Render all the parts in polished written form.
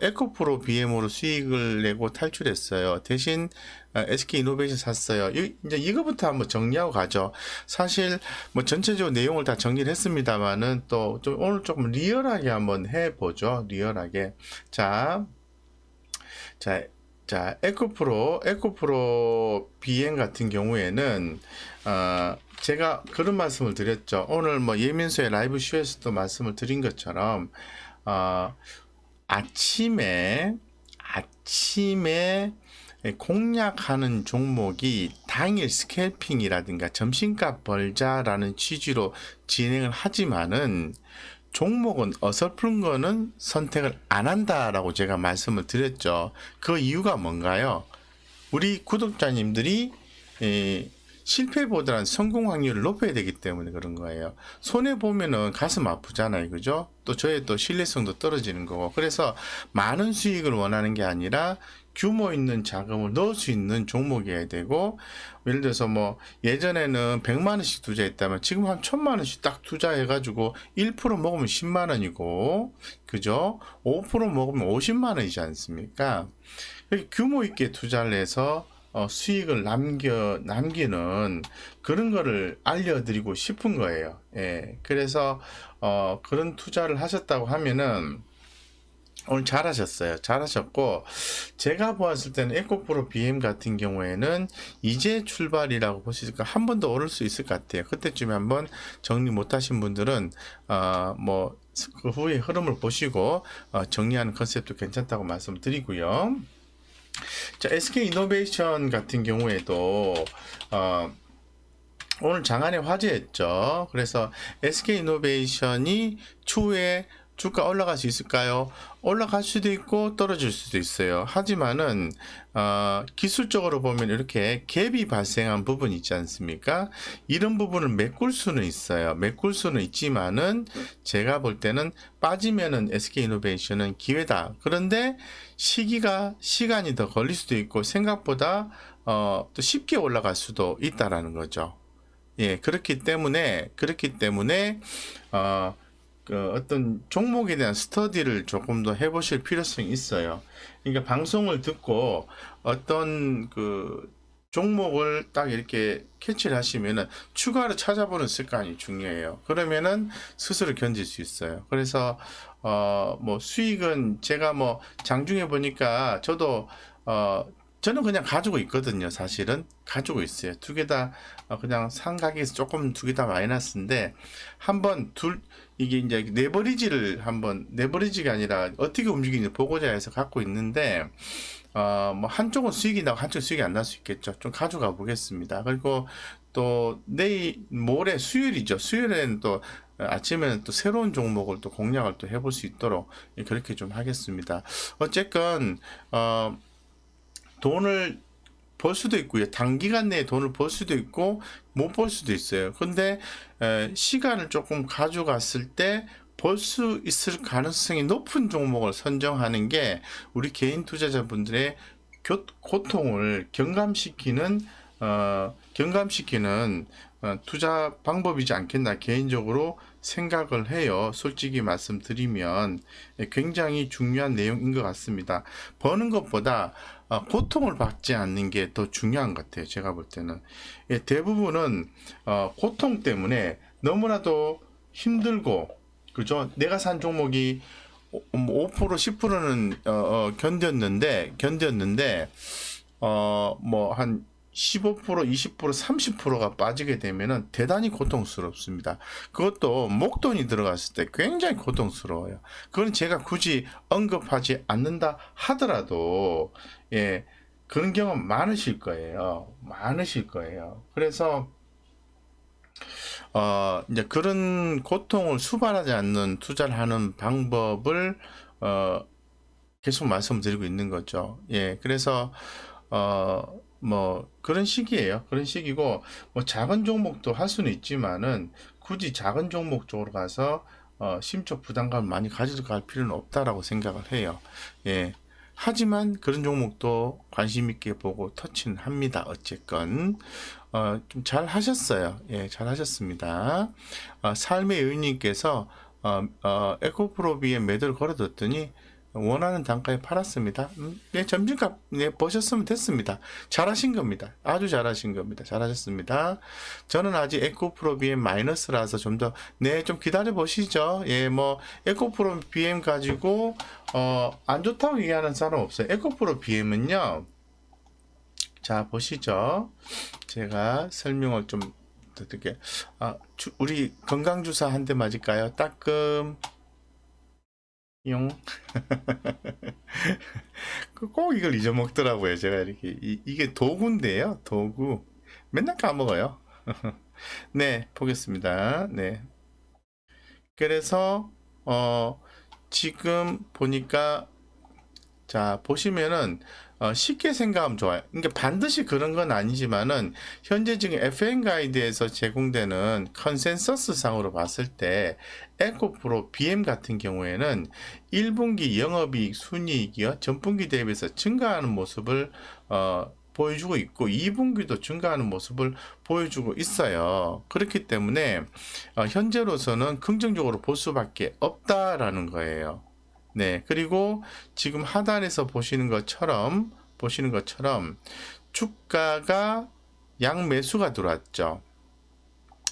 에코프로 BM으로 수익을 내고 탈출했어요. 대신 SK이노베이션 샀어요. 이제 이거부터 한번 정리하고 가죠. 사실 뭐 전체적으로 내용을 다 정리를 했습니다만은 또 좀 오늘 조금 리얼하게 한번 해보죠. 리얼하게. 자, 자, 에코프로 BM 같은 경우에는 제가 그런 말씀을 드렸죠. 오늘 뭐 예민수의 라이브 쇼에서도 말씀을 드린 것처럼 아침에 공략하는 종목이 당일 스캘핑이라든가 점심값 벌자라는 취지로 진행을 하지만은 종목은 어설픈 거는 선택을 안 한다라고 제가 말씀을 드렸죠. 그 이유가 뭔가요? 우리 구독자님들이 실패보다는 성공 확률을 높여야 되기 때문에 그런 거예요. 손해 보면은 가슴 아프잖아요, 그죠? 또 저의 또 신뢰성도 떨어지는 거고. 그래서 많은 수익을 원하는 게 아니라 규모 있는 자금을 넣을 수 있는 종목이어야 되고, 예를 들어서 뭐 예전에는 100만 원씩 투자했다면 지금 한 1000만 원씩 딱 투자해가지고 1% 먹으면 10만 원이고, 그죠? 5% 먹으면 50만 원이지 않습니까? 규모 있게 투자를 해서 수익을 남기는 그런 거를 알려드리고 싶은 거예요. 예. 그래서 그런 투자를 하셨다고 하면은 오늘 잘하셨어요. 잘하셨고, 제가 보았을 때는 에코프로 BM 같은 경우에는 이제 출발이라고 볼 수 있을까? 한 번 더 오를 수 있을 것 같아요. 그때쯤에 한번 정리 못하신 분들은 뭐 그 후에 흐름을 보시고 정리하는 컨셉도 괜찮다고 말씀드리고요. 자, SK이노베이션 같은 경우에도 오늘 장안의 화제였죠. 그래서 SK이노베이션이 추후에 주가 올라갈 수 있을까요? 올라갈 수도 있고 떨어질 수도 있어요. 하지만은 기술적으로 보면 이렇게 갭이 발생한 부분이 있지 않습니까? 이런 부분을 메꿀 수는 있어요. 메꿀 수는 있지만은 제가 볼 때는 빠지면은 SK이노베이션은 기회다. 그런데 시간이 더 걸릴 수도 있고 생각보다 또 쉽게 올라갈 수도 있다라는 거죠. 예, 그렇기 때문에 어떤 종목에 대한 스터디를 조금 더 해보실 필요성이 있어요. 그러니까 방송을 듣고 어떤 그 종목을 딱 이렇게 캐치를 하시면은 추가로 찾아보는 습관이 중요해요. 그러면은 스스로 견딜 수 있어요. 그래서 뭐 수익은 제가 뭐 장중에 보니까 저도 저는 그냥 가지고 있거든요. 사실은 가지고 있어요. 두 개 다 그냥 산 가격에서 조금 두 개 다 마이너스인데 한번 이게 이제 레버리지가 아니라 어떻게 움직이는지 보고자 해서 갖고 있는데 뭐 한쪽은 수익이 나고 한쪽은 수익이 안 날 수 있겠죠. 좀 가져가 보겠습니다. 그리고 또 모레 수요일이죠. 수요일에는 또 아침에는 또 새로운 종목을 또 공략을 또 해볼 수 있도록 그렇게 좀 하겠습니다. 어쨌건 돈을 벌 수도 있고요. 단기간 내에 돈을 벌 수도 있고 못 벌 수도 있어요. 근데 시간을 조금 가져갔을 때 벌 수 있을 가능성이 높은 종목을 선정하는 게 우리 개인 투자자분들의 고통을 경감시키는 투자 방법이지 않겠나 개인적으로 생각을 해요. 솔직히 말씀드리면 굉장히 중요한 내용인 것 같습니다. 버는 것보다 고통을 받지 않는 게 더 중요한 것 같아요. 제가 볼 때는 대부분은 고통 때문에 너무나도 힘들고, 그죠? 내가 산 종목이 5% 10%는 견뎠는데 뭐 한 15% 20% 30%가 빠지게 되면은 대단히 고통스럽습니다. 그것도 목돈이 들어갔을 때 굉장히 고통스러워요. 그건 제가 굳이 언급하지 않는다 하더라도 그런 경험 많으실 거예요. 그래서 이제 그런 고통을 수반하지 않는 투자를 하는 방법을 계속 말씀드리고 있는 거죠. 그래서 뭐 그런 시기예요. 그런 시기고 뭐 작은 종목도 할 수는 있지만은 굳이 작은 종목 쪽으로 가서 심적 부담감을 많이 가져갈 필요는 없다라고 생각을 해요. 하지만 그런 종목도 관심 있게 보고 터치는 합니다. 어쨌건 좀 잘 하셨어요. 잘 하셨습니다. 삶의 여인님께서 에코프로비에 매도를 걸어뒀더니 원하는 단가에 팔았습니다. 네, 점심값 네, 보셨으면 됐습니다. 잘하신 겁니다. 아주 잘하신 겁니다. 잘하셨습니다. 저는 아직 에코프로 BM 마이너스라서 좀 더, 네, 좀 기다려 보시죠. 예, 뭐, 에코프로 BM 가지고, 안 좋다고 얘기하는 사람 없어요. 에코프로 BM은요, 자, 보시죠. 제가 설명을 좀 드릴게요. 우리 건강주사 한 대 맞을까요? 따끔. 용. 꼭 이걸 잊어먹더라고요. 제가 이렇게 이게 도구인데요. 도구. 맨날 까먹어요. 네, 보겠습니다. 네. 그래서 지금 보니까 자, 보시면은 쉽게 생각하면 좋아요. 그러니까 반드시 그런 건 아니지만은 현재 지금 FM 가이드에서 제공되는 컨센서스 상으로 봤을 때 에코프로 BM 같은 경우에는 1분기 영업이익 순이익이요 전분기 대비해서 증가하는 모습을 보여주고 있고 2분기도 증가하는 모습을 보여주고 있어요. 그렇기 때문에 현재로서는 긍정적으로 볼 수밖에 없다라는 거예요. 네, 그리고 지금 하단에서 보시는 것처럼 주가가 양매수가 들어왔죠.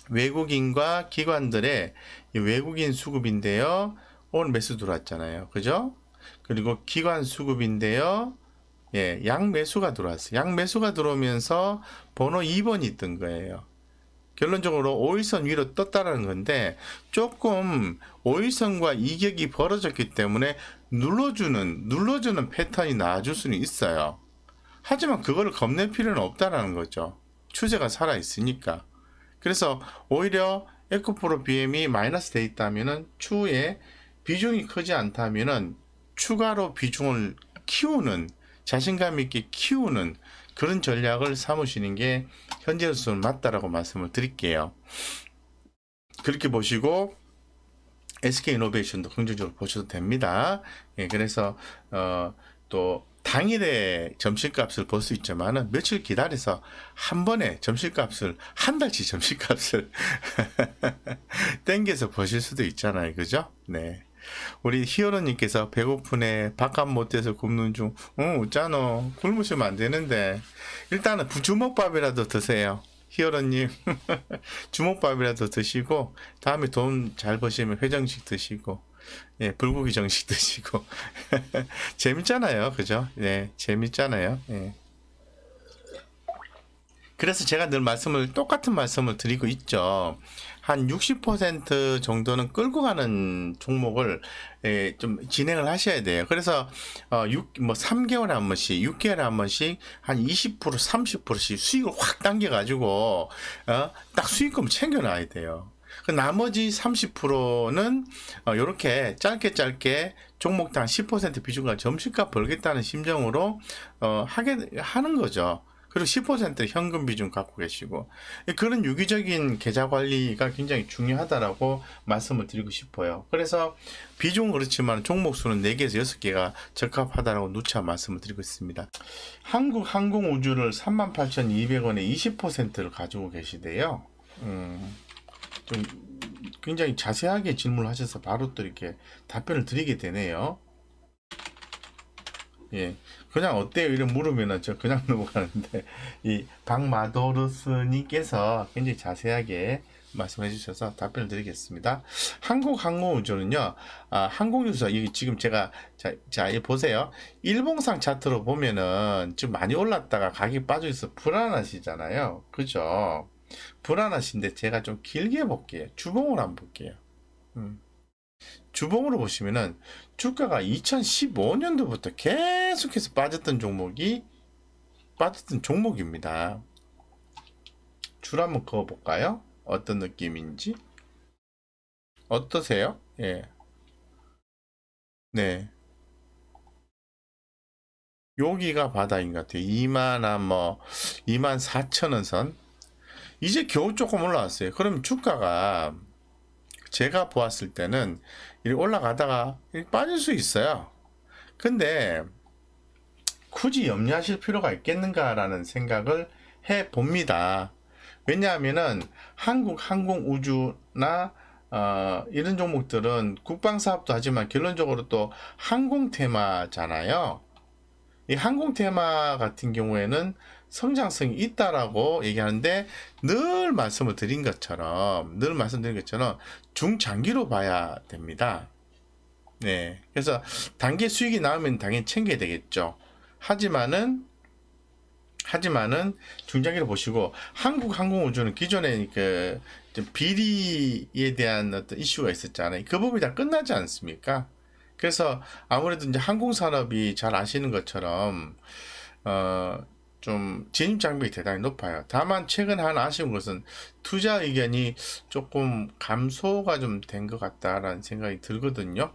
외국인과 기관들의 외국인 수급인데요. 오늘 매수 들어왔잖아요. 그죠? 그리고 기관 수급인데요. 예, 양매수가 들어왔어요. 양매수가 들어오면서 번호 2번이 뜬 거예요. 결론적으로 5일선 위로 떴다는 건데 조금 5일선과 이격이 벌어졌기 때문에 눌러주는 패턴이 나와줄 수는 있어요. 하지만 그거를 겁낼 필요는 없다라는 거죠. 추세가 살아 있으니까. 그래서 오히려 에코프로 BM이 마이너스 돼 있다면은 추후에 비중이 크지 않다면은 추가로 비중을 키우는 자신감 있게 키우는 그런 전략을 삼으시는 게 현재로서는 맞다라고 말씀을 드릴게요. 그렇게 보시고 SK이노베이션도 긍정적으로 보셔도 됩니다. 예, 그래서 또 당일에 점심값을 볼 수 있지만은 며칠 기다려서 한 번에 점심값을 한 달치 점심값을 땡겨서 보실 수도 있잖아요. 그죠? 네. 우리 히어로님께서 배고프네 밥값 못해서 굶는 중. 웃잖아. 굶으시면 안 되는데 일단은 주먹밥이라도 드세요. 히어로님 주먹밥이라도 드시고 다음에 돈 잘 버시면 회정식 드시고 예, 불고기 정식 드시고 재밌잖아요. 그죠? 네, 재밌잖아요. 예. 그래서 제가 늘 똑같은 말씀을 드리고 있죠. 한 60% 정도는 끌고 가는 종목을 좀 진행을 하셔야 돼요. 그래서 3개월에 한 번씩, 6개월에 한 번씩 한 20%, 30%씩 수익을 확 당겨가지고 딱 수익금 챙겨놔야 돼요. 그 나머지 30%는 이렇게 짧게 종목당 10% 비중과 점심값 벌겠다는 심정으로 하는 거죠. 그리고 10% 현금 비중 갖고 계시고 그런 유기적인 계좌 관리가 굉장히 중요하다라고 말씀을 드리고 싶어요. 그래서 비중은 그렇지만 종목 수는 4개에서 6개가 적합하다라고 누차 말씀을 드리고 있습니다. 한국항공우주를 38,200원에 20%를 가지고 계시대요. 좀 굉장히 자세하게 질문을 하셔서 바로 또 이렇게 답변을 드리게 되네요. 예, 그냥 어때요? 이런 물으면은 저 그냥 넘어가는데 이 박마도르스님께서 굉장히 자세하게 말씀해 주셔서 답변을 드리겠습니다. 한국항공우주는요, 항공유서 지금 제가 자 보세요. 일봉상 차트로 보면은 좀 많이 올랐다가 가격이 빠져 있어 불안하시잖아요. 그죠? 불안하신데 제가 좀 길게 볼게요. 주봉으로 한번 볼게요. 주봉으로 보시면은 주가가 2015년도부터 계속해서 빠졌던 종목입니다. 줄 한번 그어 볼까요? 어떤 느낌인지 어떠세요? 예, 네, 여기가 바닥인 것 같아요. 24,000원 선. 이제 겨우 조금 올라왔어요. 그럼 주가가 제가 보았을 때는 이렇게 올라가다가 이렇게 빠질 수 있어요. 근데 굳이 염려하실 필요가 있겠는가라는 생각을 해 봅니다. 왜냐하면은 한국항공우주나 이런 종목들은 국방 사업도 하지만 결론적으로 또 항공 테마잖아요. 이 항공 테마 같은 경우에는 성장성이 있다라고 얘기하는데 늘 말씀드린 것처럼 중장기로 봐야 됩니다. 네. 그래서 단기 수익이 나오면 당연히 챙겨야 되겠죠. 하지만은 중장기를 보시고 한국 항공우주는 기존에 그 비리에 대한 어떤 이슈가 있었잖아요. 그 부분이 다 끝나지 않습니까? 그래서 아무래도 이제 항공 산업이 잘 아시는 것처럼 좀 진입 장벽이 대단히 높아요. 다만 최근 하나 아쉬운 것은 투자 의견이 조금 감소가 좀 된 것 같다라는 생각이 들거든요.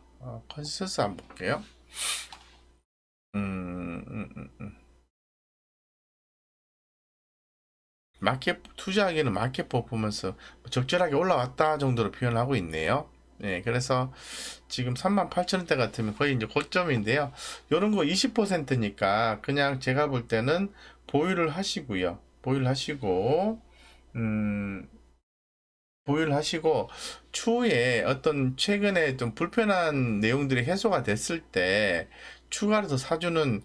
컨센서스 한번 볼게요. 음, 음, 음, 음. 마켓 투자하기에는 마켓 퍼포먼스 적절하게 올라왔다 정도로 표현을 하고 있네요. 네, 그래서 지금 38,000원대 같으면 거의 이제 고점인데요. 요런 거 20%니까 그냥 제가 볼 때는 보유를 하시고요. 음, 보유를 하시고 추후에 어떤 최근에 좀 불편한 내용들이 해소가 됐을 때 추가로 더 사주는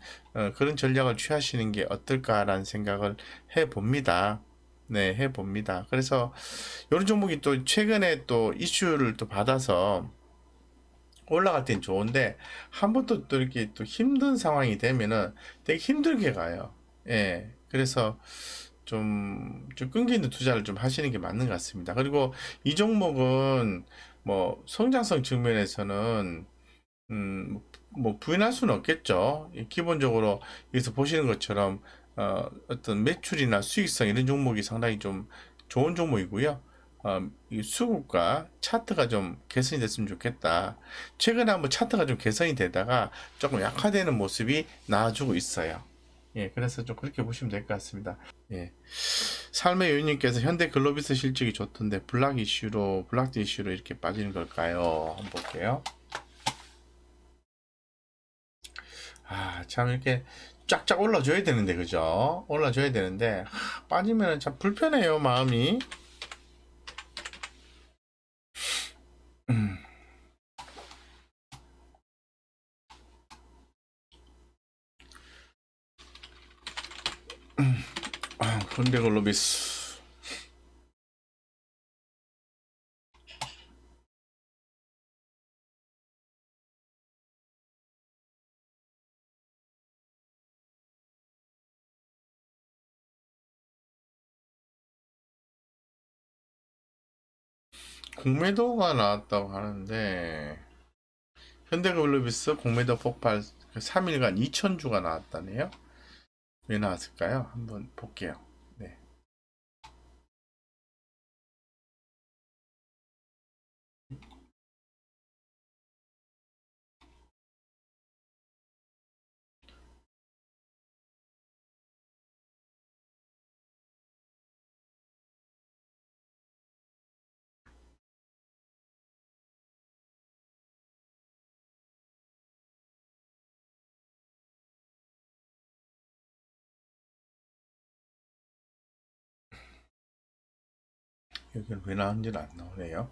그런 전략을 취하시는 게 어떨까라는 생각을 해 봅니다. 네, 해 봅니다. 그래서 이런 종목이 또 최근에 또 이슈를 또 받아서 올라갈 땐 좋은데 한 번 또 이렇게 또 힘든 상황이 되면은 되게 힘들게 가요. 예. 그래서 좀 끈기 있는 투자를 좀 하시는 게 맞는 것 같습니다. 그리고 이 종목은 뭐 성장성 측면에서는 뭐 부인할 수는 없겠죠. 기본적으로 여기서 보시는 것처럼 어떤 매출이나 수익성 이런 종목이 상당히 좀 좋은 종목이고요. 이 수급과 차트가 좀 개선이 됐으면 좋겠다. 최근에 한번 차트가 좀 개선이 되다가 조금 약화되는 모습이 나와주고 있어요. 예, 그래서 좀 그렇게 보시면 될 것 같습니다. 예. 삶의 요인님께서 현대 글로비스 실적이 좋던데 블락 이슈로 이렇게 빠지는 걸까요? 한번 볼게요. 참 이렇게 쫙쫙 올라줘야 되는데, 그죠? 올라줘야 되는데, 빠지면 참 불편해요, 마음이. 현대 글로비스. 공매도가 나왔다고 하는데, 현대글로비스 공매도 폭발 3일간 2,000주가 나왔다네요. 왜 나왔을까요? 한번 볼게요. 네. 여기는 왜 나왔는지는 안 나오네요.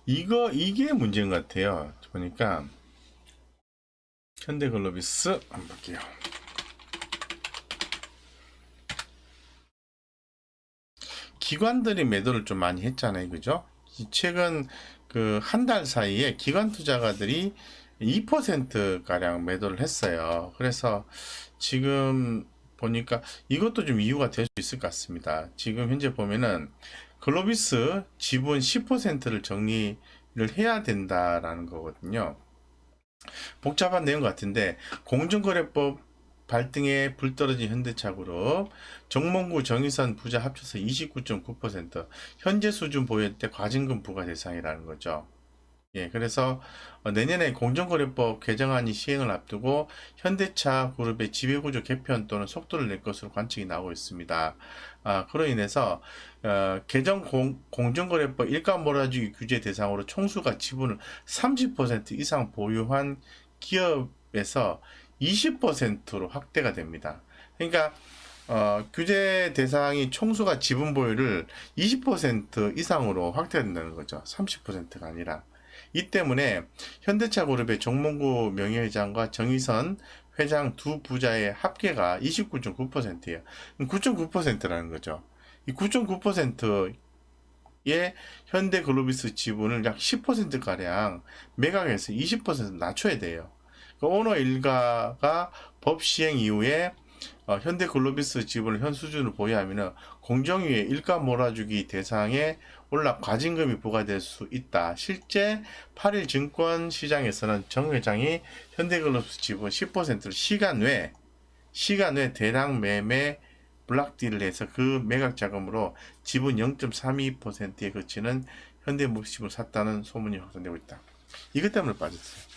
이게 문제인 것 같아요. 보니까, 현대글로비스, 한번 볼게요. 기관들이 매도를 좀 많이 했잖아요. 그죠? 최근 그 한 달 사이에 기관 투자가들이 2%가량 매도를 했어요. 그래서 지금 보니까 이것도 좀 이유가 될 수 있을 것 같습니다. 지금 현재 보면은 글로비스 지분 10%를 정리를 해야 된다라는 거거든요. 복잡한 내용 같은데 공정거래법 발등에 불 떨어진 현대차그룹 정몽구 정의선 부자 합쳐서 29.9% 현재 수준 보유할 때 과징금 부과 대상이라는 거죠. 예, 그래서 내년에 공정거래법 개정안이 시행을 앞두고 현대차 그룹의 지배구조 개편 또는 속도를 낼 것으로 관측이 나오고 있습니다. 그로 인해서 공정거래법 일감 몰아주기 규제 대상으로 총수가 지분을 30% 이상 보유한 기업에서 20%로 확대가 됩니다. 그러니까 규제 대상이 총수가 지분 보유를 20% 이상으로 확대가 된다는 거죠. 30%가 아니라. 이 때문에 현대차 그룹의 정몽구 명예회장과 정의선 회장 두 부자의 합계가 29.9%예요. 9.9%라는 거죠. 이 9.9%의 현대글로비스 지분을 약 10%가량 매각해서 20% 낮춰야 돼요. 그 오너 일가가 법 시행 이후에 현대글로비스 지분을 현 수준으로 보유하면 공정위의 일가 몰아주기 대상에 올라 과징금이 부과될 수 있다. 실제 8일 증권시장에서는 정 회장이 현대글로비스 지분 10%를 시간 외 대량 매매 블락딜을 해서 그 매각 자금으로 지분 0.32%에 그치는 현대무식을 샀다는 소문이 확산되고 있다. 이것 때문에 빠졌어요.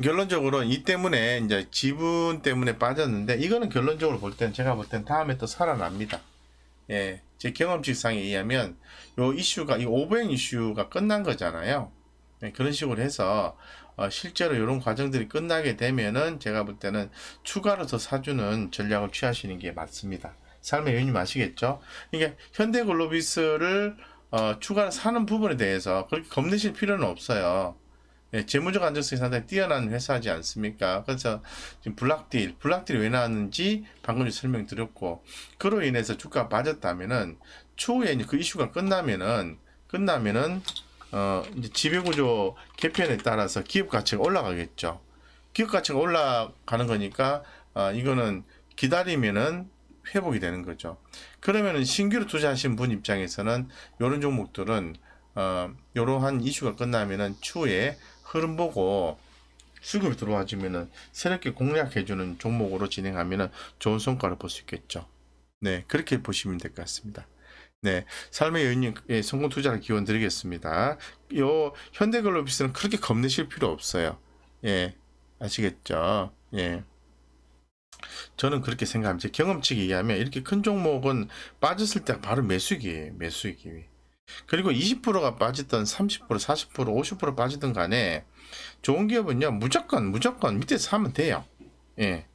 결론적으로 이 때문에 이제 지분 때문에 빠졌는데, 이거는 결론적으로 볼 땐 제가 볼 땐 다음에 또 살아납니다. 예, 제 경험칙상에 의하면 요 이슈가, 이 오버행 이슈가 끝난 거잖아요. 예, 그런 식으로 해서 실제로 이런 과정들이 끝나게 되면은 제가 볼 때는 추가로 더 사주는 전략을 취하시는 게 맞습니다. 삶의 요인님 아시겠죠? 이게 현대글로비스를 추가로 사는 부분에 대해서 그렇게 겁내실 필요는 없어요. 예, 재무적 안정성이 상당히 뛰어난 회사지 않습니까? 그래서 지금 블락딜이 왜 나왔는지 방금 설명드렸고, 그로 인해서 주가가 빠졌다면은 추후에 이제 그 이슈가 끝나면은 이제 지배구조 개편에 따라서 기업 가치가 올라가겠죠. 기업 가치가 올라가는 거니까 이거는 기다리면은 회복이 되는 거죠. 그러면은 신규로 투자하신 분 입장에서는 이런 종목들은 이러한 이슈가 끝나면은 추후에 흐름 보고 수급이 들어와주면은 새롭게 공략해주는 종목으로 진행하면은 좋은 성과를 볼 수 있겠죠. 네, 그렇게 보시면 될 것 같습니다. 네, 삶의 여유님 성공 투자를 기원 드리겠습니다. 요 현대글로비스는 그렇게 겁내실 필요 없어요. 예, 아시겠죠? 예. 저는 그렇게 생각합니다. 제 경험칙에 의하면 이렇게 큰 종목은 빠졌을 때 바로 매수기예요. 매수기. 그리고 20%가 빠지던 30%, 40%, 50% 빠지든 간에 좋은 기업은요, 무조건 밑에서 사면 돼요. 예.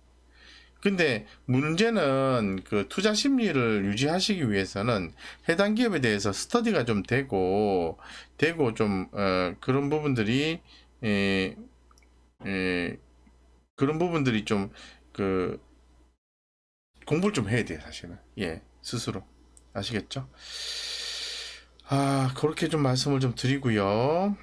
근데 문제는 그 투자 심리를 유지하시기 위해서는 해당 기업에 대해서 스터디가 좀 되고 좀, 그런 부분들이, 에, 그런 부분들이 좀, 그, 공부를 좀 해야 돼요, 사실은. 예, 스스로. 아시겠죠? 그렇게 좀 말씀을 좀 드리고요.